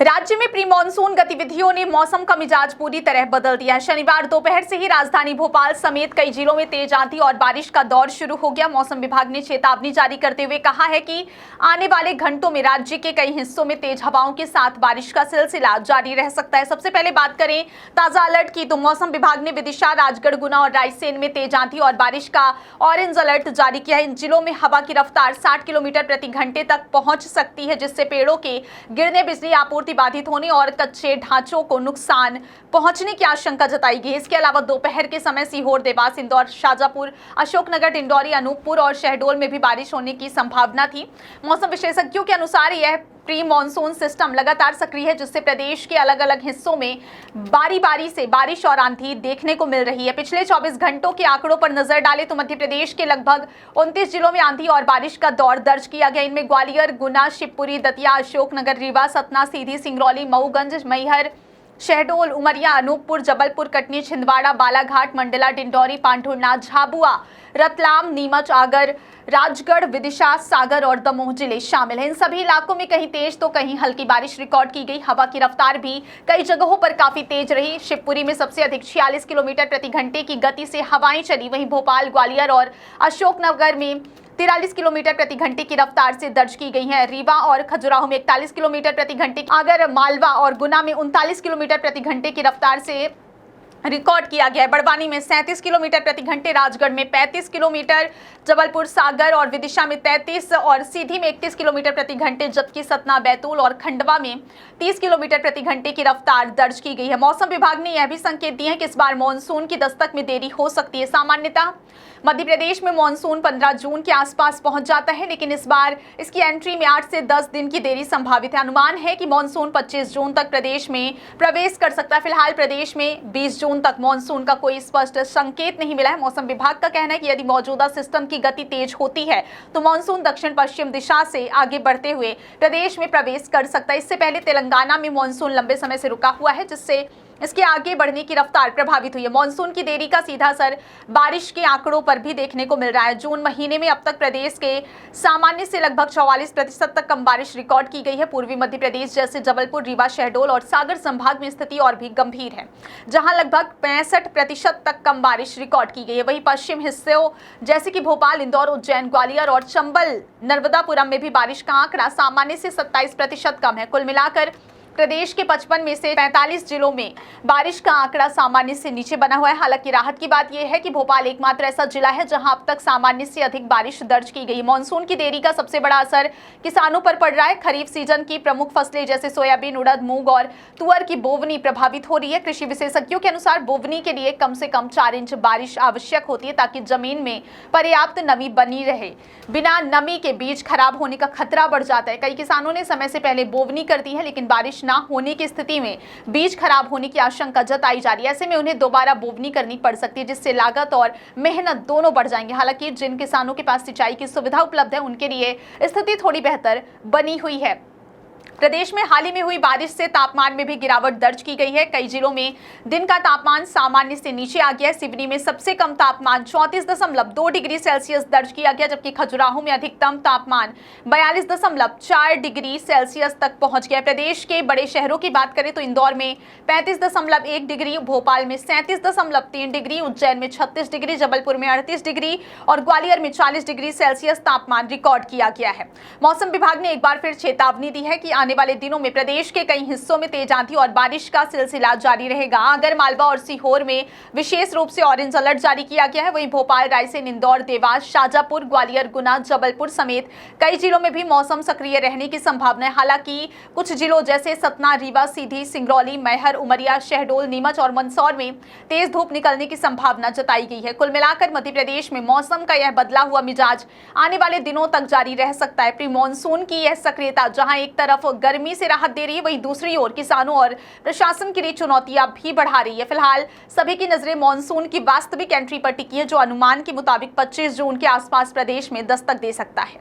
राज्य में pre monsoon गतिविधियों ने मौसम का मिजाज पूरी तरह बदल दिया है। शनिवार दोपहर से ही राजधानी भोपाल समेत कई जिलों में तेज आंधी और बारिश का दौर शुरू हो गया। मौसम विभाग ने चेतावनी जारी करते हुए कहा है कि आने वाले घंटों में राज्य के कई हिस्सों में तेज हवाओं के साथ बारिश का सिलसिला जारी रह सकता है। सबसे पहले बात करें ताजा अलर्ट की, तो मौसम विभाग ने विदिशा, राजगढ़, गुना और रायसेन में तेज आंधी और बारिश का ऑरेंज अलर्ट जारी किया है। इन जिलों में हवा की रफ्तार 60 किलोमीटर प्रति घंटे तक पहुंच सकती है, जिससे पेड़ों के गिरने, बिजली आपूर्ति बाधित होने और कच्चे ढांचों को नुकसान पहुंचने की आशंका जताई गई। इसके अलावा दोपहर के समय सीहोर, देवास, इंदौर, शाजापुर, अशोकनगर, डिंडौरी, अनूपपुर और शहडोल में भी बारिश होने की संभावना थी। मौसम विशेषज्ञों के अनुसार यह प्री मानसून सिस्टम लगातार सक्रिय है, जिससे प्रदेश के अलग अलग हिस्सों में बारी बारी से बारिश और आंधी देखने को मिल रही है। पिछले 24 घंटों के आंकड़ों पर नजर डालें तो मध्य प्रदेश के लगभग 29 जिलों में आंधी और बारिश का दौर दर्ज किया गया। इनमें ग्वालियर, गुना, शिवपुरी, दतिया, अशोकनगर, रीवा, सतना, सीधी, सिंगरौली, मऊगंज, मैहर, शहडोल, उमरिया, अनूपपुर, जबलपुर, कटनी, छिंदवाड़ा, बालाघाट, मंडला, डिंडौरी, पांढुर्णा, झाबुआ, रतलाम, नीमच, आगर, राजगढ़, विदिशा, सागर और दमोह जिले शामिल हैं। इन सभी इलाकों में कहीं तेज तो कहीं हल्की बारिश रिकॉर्ड की गई। हवा की रफ्तार भी कई जगहों पर काफी तेज रही। शिवपुरी में सबसे अधिक 46 किलोमीटर प्रति घंटे की गति से हवाएं चली। वहीं भोपाल, ग्वालियर और अशोकनगर में 43 किलोमीटर प्रति घंटे की रफ्तार से दर्ज की गई है। रीवा और खजुराहो में 41 किलोमीटर प्रति घंटे, आगर, मालवा और गुना में 39 किलोमीटर प्रति घंटे की रफ्तार से रिकॉर्ड किया गया है। बड़वानी में 37 किलोमीटर प्रति घंटे, राजगढ़ में 35 किलोमीटर, जबलपुर, सागर और विदिशा में 33 और सीधी में 31 किलोमीटर प्रति घंटे, जबकि सतना, बैतूल और खंडवा में 30 किलोमीटर प्रति घंटे की रफ्तार दर्ज की गई है। मौसम विभाग ने यह भी संकेत दिए हैं कि इस बार मानसून की दस्तक में देरी हो सकती है। सामान्यतः मध्य प्रदेश में मानसून 15 जून के आसपास पहुंच जाता है, लेकिन इस बार इसकी एंट्री में 8 से 10 दिन की देरी संभावित है। अनुमान है कि मानसून 25 जून तक प्रदेश में प्रवेश कर सकता है। फिलहाल प्रदेश में 20 जून तक मानसून का कोई स्पष्ट संकेत नहीं मिला है। मौसम विभाग का कहना है कि यदि मौजूदा सिस्टम की गति तेज होती है तो मानसून दक्षिण पश्चिम दिशा से आगे बढ़ते हुए प्रदेश में प्रवेश कर सकता है। इससे पहले तेलंगाना में मानसून लंबे समय से रुका हुआ है, जिससे इसके आगे बढ़ने की रफ्तार प्रभावित हुई है। मानसून की देरी का सीधा असर बारिश के आंकड़ों पर भी देखने को मिल रहा है। जून महीने में अब तक प्रदेश के सामान्य से लगभग 44% तक कम बारिश रिकॉर्ड की गई है। पूर्वी मध्य प्रदेश जैसे जबलपुर, रीवा, शहडोल और सागर संभाग में स्थिति और भी गंभीर है, जहां लगभग 65% तक कम बारिश रिकॉर्ड की गई है। वहीं पश्चिम हिस्सों जैसे कि भोपाल, इंदौर, उज्जैन, ग्वालियर और चंबल, नर्मदापुरम में भी बारिश का आंकड़ा सामान्य से 27% कम है। कुल मिलाकर प्रदेश के 55 में से 45 जिलों में बारिश का आंकड़ा सामान्य से नीचे बना हुआ है। हालांकि राहत की बात यह है कि भोपाल एकमात्र ऐसा जिला है जहां अब तक सामान्य से अधिक बारिश दर्ज की गई। मानसून की देरी का सबसे बड़ा असर किसानों पर पड़ रहा है। खरीफ सीजन की प्रमुख फसलें जैसे सोयाबीन, उड़द, मूंग और तुअर की बोवनी प्रभावित हो रही है। कृषि विशेषज्ञों के अनुसार बोवनी के लिए कम से कम 4 इंच बारिश आवश्यक होती है, ताकि जमीन में पर्याप्त नमी बनी रहे। बिना नमी के बीज खराब होने का खतरा बढ़ जाता है। कई किसानों ने समय से पहले बोवनी कर दी है, लेकिन बारिश ना होने की स्थिति में बीज खराब होने की आशंका जताई जा रही है। ऐसे में उन्हें दोबारा बोवनी करनी पड़ सकती है, जिससे लागत और मेहनत दोनों बढ़ जाएंगे। हालांकि जिन किसानों के पास सिंचाई की सुविधा उपलब्ध है, उनके लिए स्थिति थोड़ी बेहतर बनी हुई है। प्रदेश में हाल ही में हुई बारिश से तापमान में भी गिरावट दर्ज की गई है। कई जिलों में दिन का तापमान सामान्य से नीचे आ गया है। सिवनी में सबसे कम तापमान 34.2 डिग्री सेल्सियस दर्ज किया गया, जबकि खजुराहो में अधिकतम तापमान 42.4 डिग्री सेल्सियस तक पहुंच गया। प्रदेश के बड़े शहरों की बात करें तो इंदौर में 35.1 डिग्री, भोपाल में 37.3 डिग्री, उज्जैन में 36 डिग्री, जबलपुर में 38 डिग्री और ग्वालियर में 40 डिग्री सेल्सियस तापमान रिकॉर्ड किया गया है। मौसम विभाग ने एक बार फिर चेतावनी दी है कि आने वाले दिनों में प्रदेश के कई हिस्सों में तेज आंधी और बारिश का सिलसिला जारी रहेगा। आगर, मालवा और सीहोर में विशेष रूप से ऑरेंज अलर्ट जारी किया गया है। वहीं भोपाल, रायसेन, इंदौर, देवास, शाजापुर, ग्वालियर, गुना, जबलपुर समेत कई जिलों में भी मौसम सक्रिय रहने की संभावना है। हालांकि कुछ जिलों जैसे सतना, रीवा, सीधी, सिंगरौली, मैहर, उमरिया, शहडोल, नीमच और मंदसौर में तेज धूप निकलने की संभावना जताई गई है। कुल मिलाकर मध्य प्रदेश में मौसम का यह बदला हुआ मिजाज आने वाले दिनों तक जारी रह सकता है। प्री मानसून की यह सक्रियता जहां एक तरफ गर्मी से राहत दे रही है, वहीं दूसरी ओर किसानों और प्रशासन के लिए चुनौतियां भी बढ़ा रही है। फिलहाल सभी की नजरें मानसून की वास्तविक एंट्री पर टिकी है, जो अनुमान के मुताबिक 25 जून के आसपास प्रदेश में दस्तक दे सकता है।